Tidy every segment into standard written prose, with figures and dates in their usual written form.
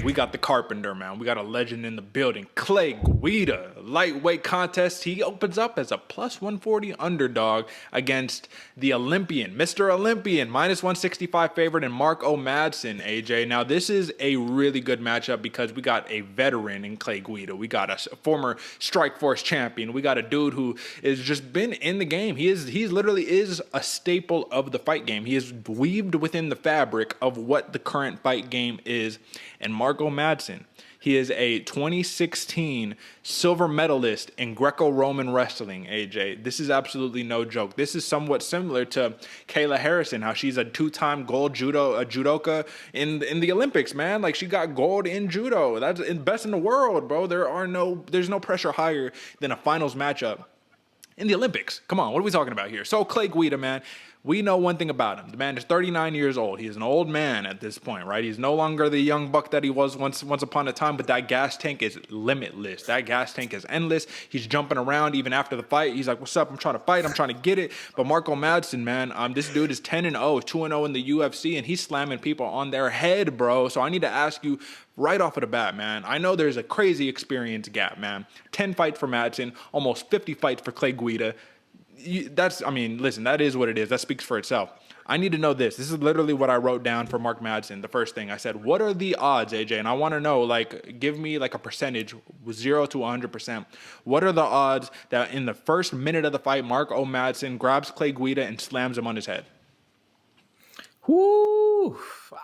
we got the Carpenter, man. We got a legend in the building. Clay Guida, lightweight contest. He opens up as a plus 140 underdog against the Olympian, Mr. Olympian, minus 165 favorite, and Marco Madsen, AJ. Now, this is a really good matchup because we got a veteran in Clay Guida. We got a former Strikeforce champion. We got a dude who has just been in the game. He literally is a staple of the fight game. He is weaved within the fabric of what the current fight game is. And Marco Madsen, he is a 2016 silver medalist in Greco-Roman wrestling, AJ. This is absolutely no joke. This is somewhat similar to Kayla Harrison, how she's a two-time gold judoka in the Olympics, man. Like, she got gold in judo. That's the best in the world, bro. There's no pressure higher than a finals matchup in the Olympics. Come on, what are we talking about here? So Clay Guida, man, we know one thing about him. The man is 39 years old. He is an old man at this point, right? He's no longer the young buck that he was once upon a time, but that gas tank is limitless. That gas tank is endless. He's jumping around even after the fight. He's like, what's up? I'm trying to fight. I'm trying to get it. But Marco Madsen, man, this dude is 10-0, 2-0 in the UFC, and he's slamming people on their head, bro. So I need to ask you right off of the bat, man. I know there's a crazy experience gap, man. 10 fights for Madsen, almost 50 fights for Clay Guida. Listen, that is what it is. That speaks for itself. I need to know this. This is literally what I wrote down for Mark Madsen. The first thing I said, what are the odds, AJ? And I want to know, like, give me like a percentage, 0 to 100%. What are the odds that in the first minute of the fight, Marco Madsen grabs Clay Guida and slams him on his head? Whoo!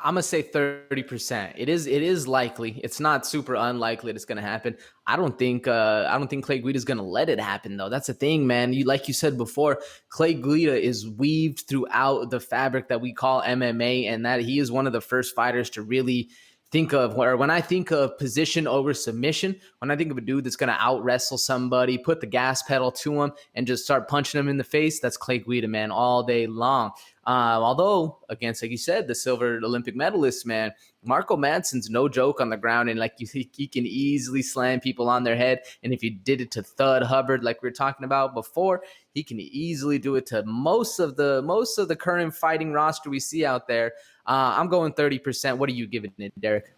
I'm gonna say 30%. It is likely. It's not super unlikely that it's gonna happen. I don't think Clay Guida is gonna let it happen though. That's the thing, man. Like you said before, Clay Guida is weaved throughout the fabric that we call MMA, and that he is one of the first fighters to really think of, or when I think of position over submission, when I think of a dude that's going to out wrestle somebody, put the gas pedal to him and just start punching him in the face, that's Clay Guida, man, all day long. Although, against, like you said, the silver Olympic medalist, man, Marco Madsen's no joke on the ground, and like you think he can easily slam people on their head. And if he did it to Thud Hubbard, like we were talking about before, he can easily do it to most of the current fighting roster we see out there. I'm going 30%. What are you giving it, Derek?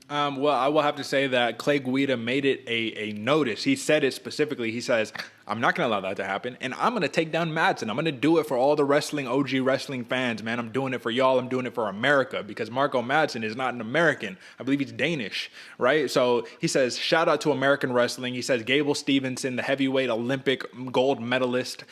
Well, I will have to say that Clay Guida made it a notice. He said it specifically. He says, I'm not going to allow that to happen, and I'm going to take down Madsen. I'm going to do it for all the OG wrestling fans, man. I'm doing it for y'all. I'm doing it for America, because Marco Madsen is not an American. I believe he's Danish, right? So he says, shout out to American wrestling. He says, Gable Stevenson, the heavyweight Olympic gold medalist,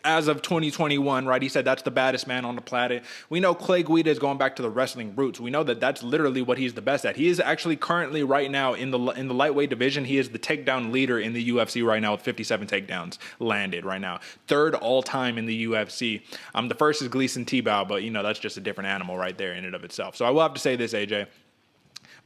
as of 2021, right? He said that's the baddest man on the planet. We know Clay Guida is going back to the wrestling roots. We know that that's literally what he's the best at. He is actually currently right now in the lightweight division. He is the takedown leader in the UFC right now with 57 takedowns landed right now. Third all time in the UFC. The first is Gleason Tebow, but that's just a different animal right there in and of itself. So I will have to say this, AJ.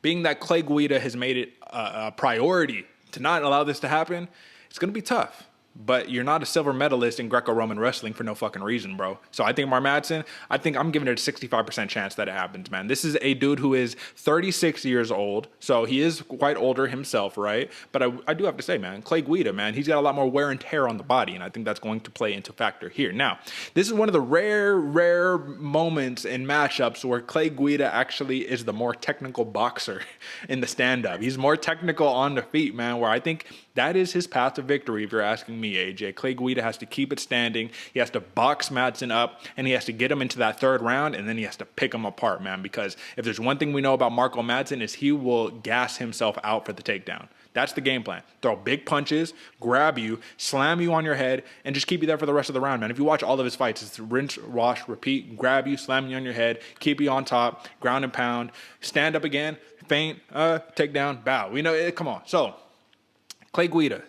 Being that Clay Guida has made it a priority to not allow this to happen, it's going to be tough. But you're not a silver medalist in Greco-Roman wrestling for no fucking reason, bro. So I think Mark Madsen, I'm giving it a 65% chance that it happens, man. This is a dude who is 36 years old, so he is quite older himself, right? But I do have to say, man, Clay Guida, man, he's got a lot more wear and tear on the body, and I think that's going to play into factor here. Now, this is one of the rare moments in matchups where Clay Guida actually is the more technical boxer in the stand-up. He's more technical on the feet, man, where I think that is his path to victory, if you're asking me, AJ. Clay Guida has to keep it standing. He has to box Madsen up, and he has to get him into that third round, and then he has to pick him apart, man, because if there's one thing we know about Marco Madsen is he will gas himself out for the takedown. That's the game plan. Throw big punches, grab you, slam you on your head, and just keep you there for the rest of the round, man. If you watch all of his fights, it's rinse, wash, repeat, grab you, slam you on your head, keep you on top, ground and pound, stand up again, feint, takedown, bow. We know it. Come on. So, Clay Guida,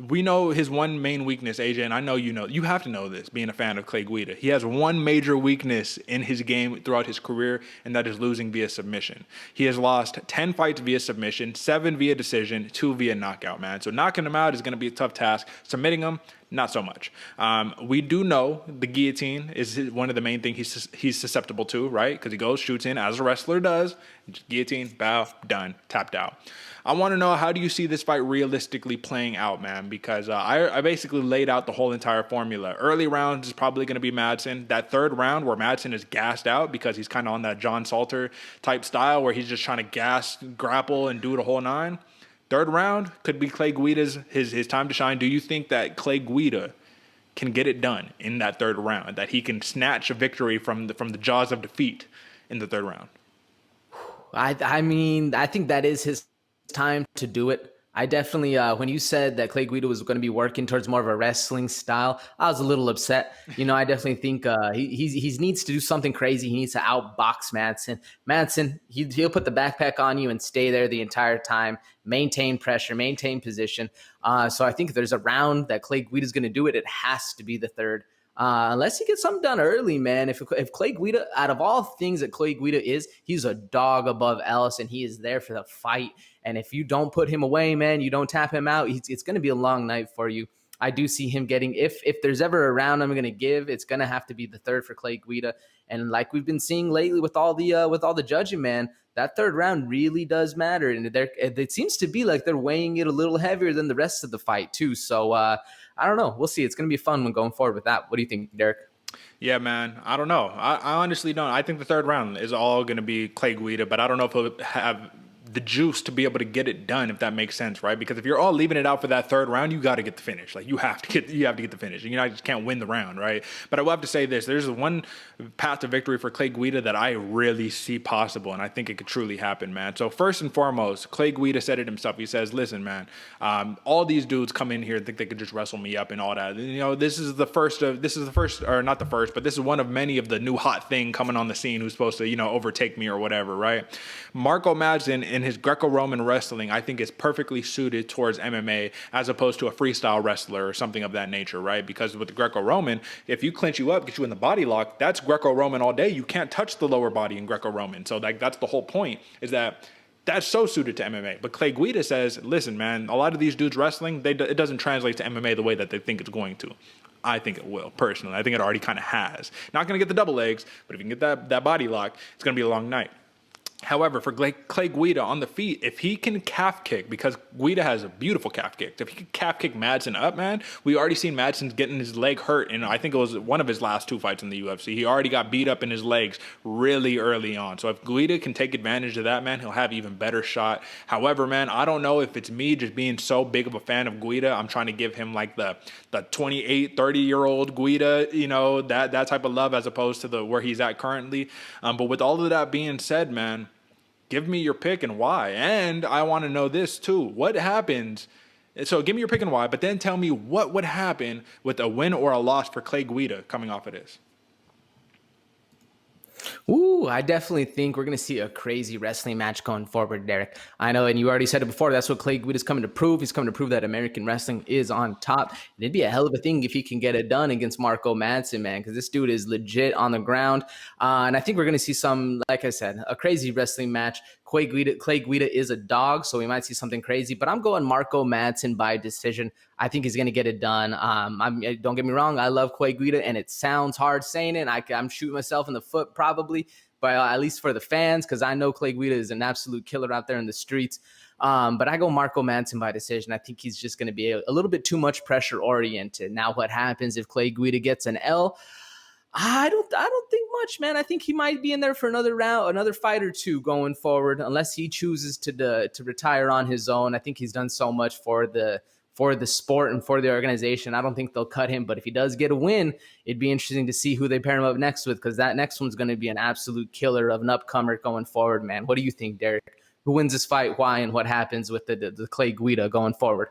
we know his one main weakness, AJ, and I know you have to know this, being a fan of Clay Guida. He has one major weakness in his game throughout his career, and that is losing via submission. He has lost 10 fights via submission, 7 via decision, 2 via knockout, man. So knocking him out is going to be a tough task. Submitting him, Not so much. We do know the guillotine is one of the main things he's susceptible to, right? Because he goes, shoots in, as a wrestler does. Guillotine, bow, done, tapped out. I want to know, how do you see this fight realistically playing out, man? Because I basically laid out the whole entire formula. Early rounds is probably going to be Madsen. That third round where Madsen is gassed out because he's kind of on that John Salter type style where he's just trying to gas, grapple, and do the whole nine. Third round could be Clay Guida's his time to shine. Do you think that Clay Guida can get it done in that third round? That he can snatch a victory from the jaws of defeat in the third round? I mean, I think that is his time to do it. I definitely, when you said that Clay Guida was going to be working towards more of a wrestling style, I was a little upset. I definitely think he needs to do something crazy. He needs to outbox Madsen. Madsen, he'll put the backpack on you and stay there the entire time, maintain pressure, maintain position. So I think if there's a round that Clay Guida's going to do it, it has to be the third. Unless he gets something done early, man. If Clay Guida, out of all things that Clay Guida is, he's a dog above else, and he is there for the fight. And if you don't put him away, man, you don't tap him out, it's going to be a long night for you. I do see him getting, if there's ever a round I'm going to give, it's going to have to be the third for Clay Guida. And like we've been seeing lately with all the judging, man, that third round really does matter. And it seems to be like they're weighing it a little heavier than the rest of the fight too. So I don't know. We'll see. It's going to be a fun one going forward with that. What do you think, Derek? Yeah, man. I don't know. I honestly don't. I think the third round is all going to be Clay Guida, but I don't know if he'll have the juice to be able to get it done, if that makes sense, right? Because if you're all leaving it out for that third round, you got to get the finish. Like you have to get the finish. You just can't win the round, right? But I will have to say this: there's one path to victory for Clay Guida that I really see possible, and I think it could truly happen, man. So first and foremost, Clay Guida said it himself. He says, "Listen, man, all these dudes come in here and think they could just wrestle me up and all that. This is the first, or not the first, but this is one of many of the new hot thing coming on the scene who's supposed to, overtake me or whatever, right?" Marco Madsen in his Greco-Roman wrestling, I think, is perfectly suited towards MMA as opposed to a freestyle wrestler or something of that nature, right? Because with the Greco-Roman, if you clinch you up, get you in the body lock, that's Greco-Roman all day. You can't touch the lower body in Greco-Roman. So that's the whole point, is that that's so suited to MMA. But Clay Guida says, listen, man, a lot of these dudes wrestling, it doesn't translate to MMA the way that they think it's going to. I think it will, personally. I think it already kind of has. Not going to get the double legs, but if you can get that body lock, it's going to be a long night. However, for Clay Guida on the feet, if he can calf kick, because Guida has a beautiful calf kick, if he can calf kick Madsen up, man, we already seen Madsen getting his leg hurt, and I think it was one of his last two fights in the UFC. He already got beat up in his legs really early on. So if Guida can take advantage of that, man, he'll have even better shot. However, man, I don't know if it's me just being so big of a fan of Guida. I'm trying to give him like the 28, 30-year-old Guida, that type of love as opposed to where he's at currently. But with all of that being said, man, give me your pick and why. And I want to know this too. What happens? So give me your pick and why, but then tell me what would happen with a win or a loss for Clay Guida coming off of this. Ooh, I definitely think we're going to see a crazy wrestling match going forward, Derek. I know, and you already said it before, that's what Clay Guida is coming to prove. He's coming to prove that American wrestling is on top. And it'd be a hell of a thing if he can get it done against Marco Madsen, man, because this dude is legit on the ground. And I think we're going to see some, like I said, a crazy wrestling match. Clay Guida is a dog, so we might see something crazy. But I'm going Marco Madsen by decision. I think he's going to get it done. Don't get me wrong. I love Clay Guida, and it sounds hard saying it. I'm shooting myself in the foot probably, but at least for the fans, because I know Clay Guida is an absolute killer out there in the streets. But I go Marco Madsen by decision. I think he's just going to be a little bit too much pressure oriented. Now, what happens if Clay Guida gets an L? I don't think much, man. I think he might be in there for another round, another fight or two going forward, unless he chooses to retire on his own. I think he's done so much for the sport and for the organization. I don't think they'll cut him, but if he does get a win, it'd be interesting to see who they pair him up next with, because that next one's going to be an absolute killer of an upcomer going forward, man. What do you think, Derek? Who wins this fight, why, and what happens with the Clay Guida going forward?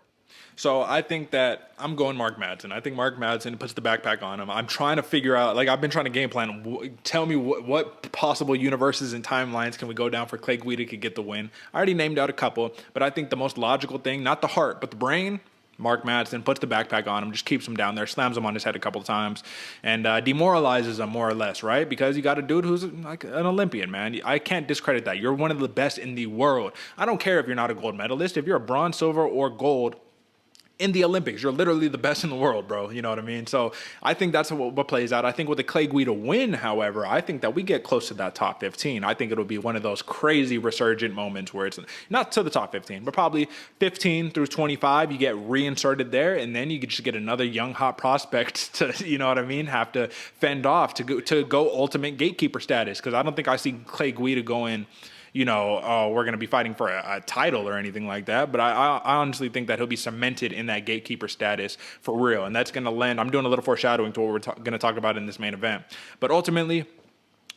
So I think that I'm going Mark Madsen. I think Mark Madsen puts the backpack on him. I'm trying to figure out, I've been trying to game plan. Tell me what possible universes and timelines can we go down for Clay Guida could get the win. I already named out a couple, but I think the most logical thing, not the heart, but the brain, Mark Madsen puts the backpack on him, just keeps him down there, slams him on his head a couple of times, and demoralizes him more or less, right? Because you got a dude who's like an Olympian, man. I can't discredit that. You're one of the best in the world. I don't care if you're not a gold medalist. If you're a bronze, silver, or gold, in the Olympics. You're literally the best in the world, bro. You know what I mean? So I think that's what plays out. I think with the Clay Guida win, however, I think that we get close to that top 15. I think it'll be one of those crazy resurgent moments where it's not to the top 15, but probably 15 through 25. You get reinserted there, and then you could just get another young hot prospect to, you know what I mean, have to fend off to go ultimate gatekeeper status. Because I don't think I see Clay Guida going, you know, oh, we're going to be fighting for a title or anything like that. But I honestly think that he'll be cemented in that gatekeeper status for real. And that's going to lend, I'm doing a little foreshadowing to what we're going to talk about in this main event. But ultimately,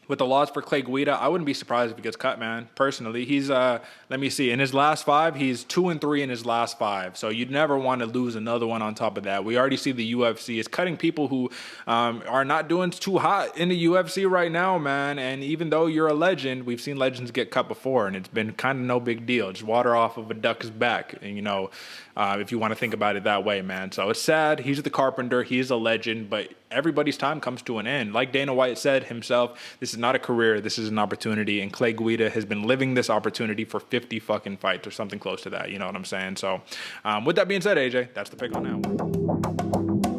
with the loss for Clay Guida, I wouldn't be surprised if he gets cut, man. Personally, he's let me see. In his last 5, he's 2-3 in his last 5. So you'd never want to lose another one on top of that. We already see the UFC is cutting people who are not doing too hot in the UFC right now, man. And even though you're a legend, we've seen legends get cut before, and it's been kind of no big deal. Just water off of a duck's back, and you know, if you want to think about it that way, man. So it's sad. He's the carpenter. He's a legend, but everybody's time comes to an end. Like Dana White said himself, this is not a career. This is an opportunity. And Clay Guida has been living this opportunity for 50 fucking fights or something close to that. You know what I'm saying? So with that being said, AJ, that's the pick on that one.